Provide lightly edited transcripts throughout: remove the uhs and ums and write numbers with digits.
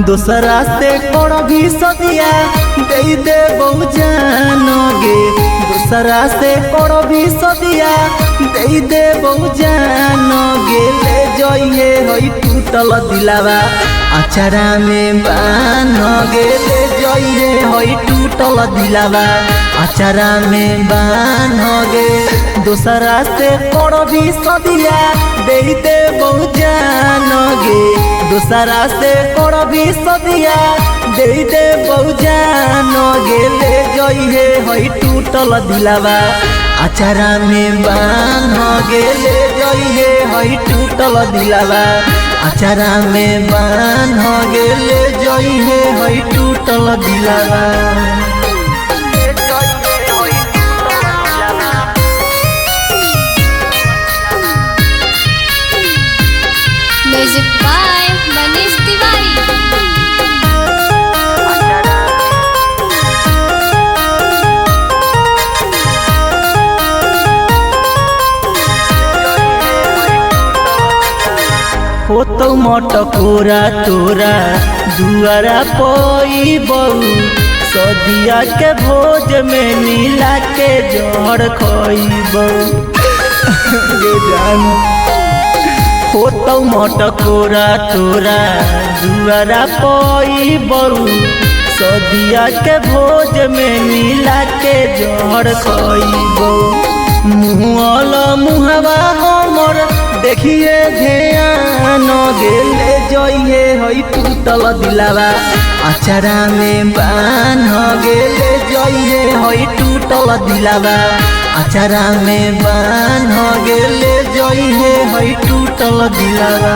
दूसरा से भी सदिया दे दे बहु जानोगे। दूसरा से भी सदिया दे दे बहु जानोगे। ले जाइए होई टूटल दिलावा अचारा में बानोगे। ले जाइए होई टूटल दिलावा अचारा में बानोगे। दूसरा से भी सदिया दे दे बहु जानोगे। दूसरा से भी सदिया दे दे बहु जानोगे। ले जाइए होई टूटल दिलावा अचारा में बानोगे। ले जाइए होई टूटल दिलावा अचारा में बानोगे। ले जाइए होई टूटल दिलावा। Music by Manish Tiwari. हो तो मटकोरा तोरा दुआरा पई बहू। सदिया के भोज में मिला के जहर खइबू। हो तो मटकोरा तोरा दुआरा पई बहू। सदिया के भोज में मिला के जहर खइबू। मुहल मुहवा हमर देखिए ध्यान गेले जाइए होई टूटल दिलावा अचारा में बान गेले जाइए होई टूटल दिलावा अचारा में बान गेले जाइए होई टूटल दिलावा।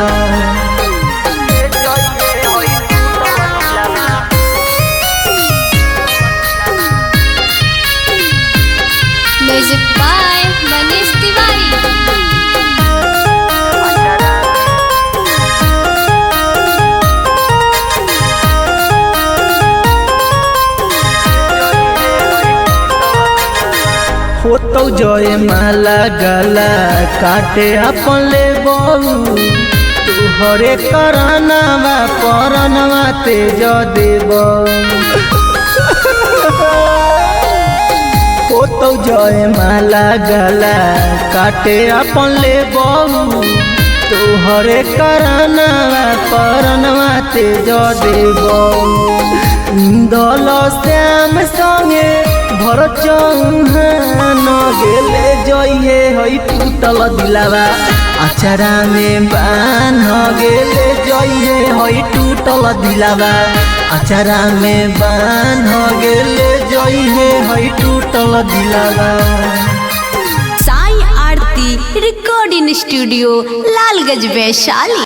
Music by Manish Tiwari. हो तो जय माला गला काटे अपन ले बहू। तुहरे करनवा परनवा तेज देव। हो तो जय माला गला काटे अपन ले बहू। तुहरे करनवा परनवा तेज देव। दल श्याम संगे भर चौहान गेले जाइए होई टूटल दिलावा अचारा में बान गेले जाइए होई टूटल दिलावा अचारा में बान गेले जाइए होई टूटल दिलावा। साई आरती रिकॉर्डिंग स्टूडियो लालगंज वैशाली।